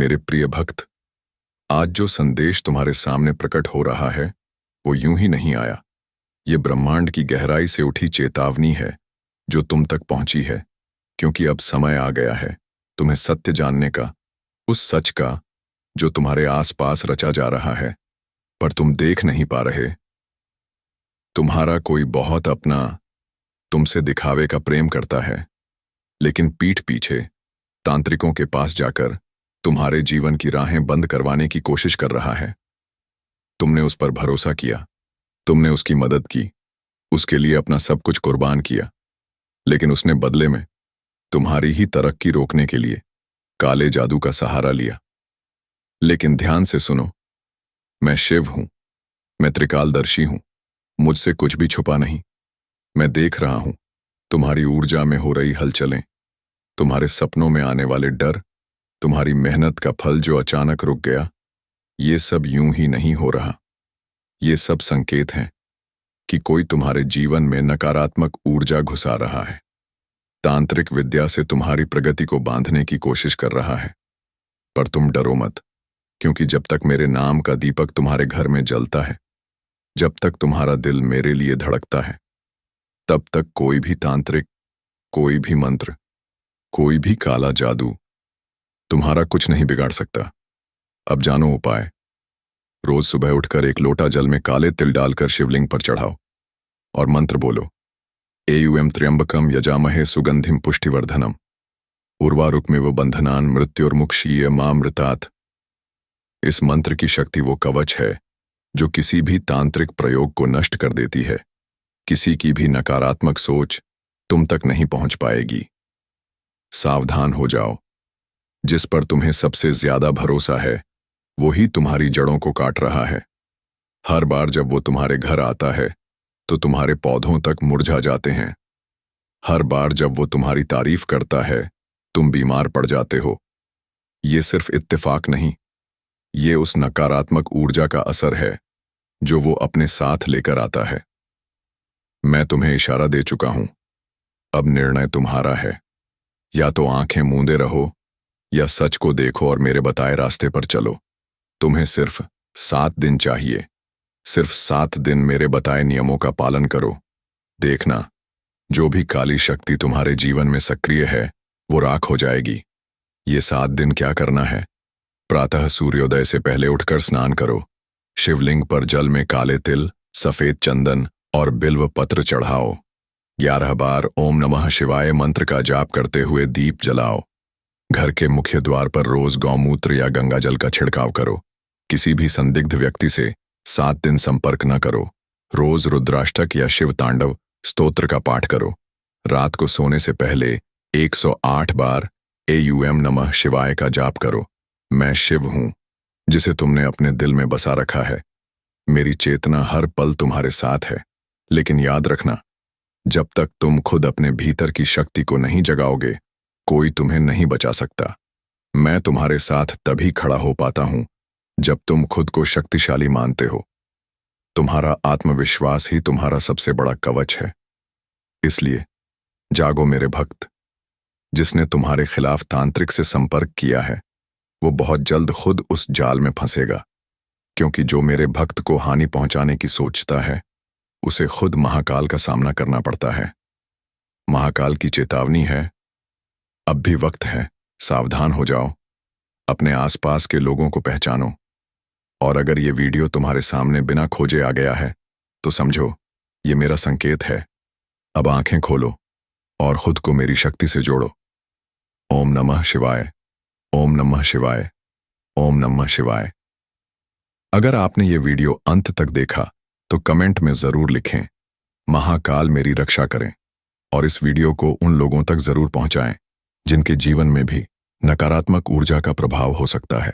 मेरे प्रिय भक्त, आज जो संदेश तुम्हारे सामने प्रकट हो रहा है वो यूं ही नहीं आया। ये ब्रह्मांड की गहराई से उठी चेतावनी है जो तुम तक पहुंची है, क्योंकि अब समय आ गया है तुम्हें सत्य जानने का, उस सच का जो तुम्हारे आसपास रचा जा रहा है पर तुम देख नहीं पा रहे। तुम्हारा कोई बहुत अपना तुमसे दिखावे का प्रेम करता है, लेकिन पीठ पीछे तांत्रिकों के पास जाकर तुम्हारे जीवन की राहें बंद करवाने की कोशिश कर रहा है। तुमने उस पर भरोसा किया, तुमने उसकी मदद की, उसके लिए अपना सब कुछ कुर्बान किया, लेकिन उसने बदले में तुम्हारी ही तरक्की रोकने के लिए काले जादू का सहारा लिया। लेकिन ध्यान से सुनो, मैं शिव हूं, मैं त्रिकालदर्शी हूं, मुझसे कुछ भी छुपा नहीं। मैं देख रहा हूं तुम्हारी ऊर्जा में हो रही हलचलें, तुम्हारे सपनों में आने वाले डर, तुम्हारी मेहनत का फल जो अचानक रुक गया। ये सब यूं ही नहीं हो रहा। ये सब संकेत हैं कि कोई तुम्हारे जीवन में नकारात्मक ऊर्जा घुसा रहा है, तांत्रिक विद्या से तुम्हारी प्रगति को बांधने की कोशिश कर रहा है। पर तुम डरो मत, क्योंकि जब तक मेरे नाम का दीपक तुम्हारे घर में जलता है, जब तक तुम्हारा दिल मेरे लिए धड़कता है, तब तक कोई भी तांत्रिक, कोई भी मंत्र, कोई भी काला जादू तुम्हारा कुछ नहीं बिगाड़ सकता। अब जानो उपाय। रोज सुबह उठकर एक लोटा जल में काले तिल डालकर शिवलिंग पर चढ़ाओ और मंत्र बोलो, एयुएम त्र्यंबकम यजामहे सुगंधिम पुष्टिवर्धनम उर्वारुकमिव बंधनान मृत्युर्मुक्षीय मामृतात्। इस मंत्र की शक्ति वो कवच है जो किसी भी तांत्रिक प्रयोग को नष्ट कर देती है। किसी की भी नकारात्मक सोच तुम तक नहीं पहुंच पाएगी। सावधान हो जाओ, जिस पर तुम्हें सबसे ज्यादा भरोसा है वो ही तुम्हारी जड़ों को काट रहा है। हर बार जब वो तुम्हारे घर आता है तो तुम्हारे पौधों तक मुरझा जाते हैं। हर बार जब वो तुम्हारी तारीफ करता है तुम बीमार पड़ जाते हो। ये सिर्फ इत्तेफाक नहीं, ये उस नकारात्मक ऊर्जा का असर है जो वो अपने साथ लेकर आता है। मैं तुम्हें इशारा दे चुका हूं, अब निर्णय तुम्हारा है। या तो आंखें मूंदे रहो या सच को देखो और मेरे बताए रास्ते पर चलो। तुम्हें सिर्फ 7 दिन चाहिए, सिर्फ 7 दिन मेरे बताए नियमों का पालन करो। देखना, जो भी काली शक्ति तुम्हारे जीवन में सक्रिय है वो राख हो जाएगी। ये 7 दिन क्या करना है? प्रातः सूर्योदय से पहले उठकर स्नान करो, शिवलिंग पर जल में काले तिल, सफेद चंदन और बिल्व पत्र चढ़ाओ। 11 बार ओम नमः शिवाय मंत्र का जाप करते हुए दीप जलाओ। घर के मुख्य द्वार पर रोज गौमूत्र या गंगा जल का छिड़काव करो। किसी भी संदिग्ध व्यक्ति से 7 दिन संपर्क न करो। रोज रुद्राष्टक या शिव तांडव स्तोत्र का पाठ करो। रात को सोने से पहले 108 बार एयुएम नमः शिवाय का जाप करो। मैं शिव हूं, जिसे तुमने अपने दिल में बसा रखा है। मेरी चेतना हर पल तुम्हारे साथ है। लेकिन याद रखना, जब तक तुम खुद अपने भीतर की शक्ति को नहीं जगाओगे, कोई तुम्हें नहीं बचा सकता। मैं तुम्हारे साथ तभी खड़ा हो पाता हूं जब तुम खुद को शक्तिशाली मानते हो। तुम्हारा आत्मविश्वास ही तुम्हारा सबसे बड़ा कवच है। इसलिए जागो मेरे भक्त। जिसने तुम्हारे खिलाफ तांत्रिक से संपर्क किया है वो बहुत जल्द खुद उस जाल में फंसेगा, क्योंकि जो मेरे भक्त को हानि पहुंचाने की सोचता है उसे खुद महाकाल का सामना करना पड़ता है। महाकाल की चेतावनी है, अब भी वक्त है, सावधान हो जाओ। अपने आसपास के लोगों को पहचानो, और अगर ये वीडियो तुम्हारे सामने बिना खोजे आ गया है तो समझो ये मेरा संकेत है। अब आंखें खोलो और खुद को मेरी शक्ति से जोड़ो। ओम नमः शिवाय, ओम नमः शिवाय, ओम नमः शिवाय। अगर आपने ये वीडियो अंत तक देखा तो कमेंट में जरूर लिखें, महाकाल मेरी रक्षा करें। और इस वीडियो को उन लोगों तक जरूर पहुंचाएं जिनके जीवन में भी नकारात्मक ऊर्जा का प्रभाव हो सकता है।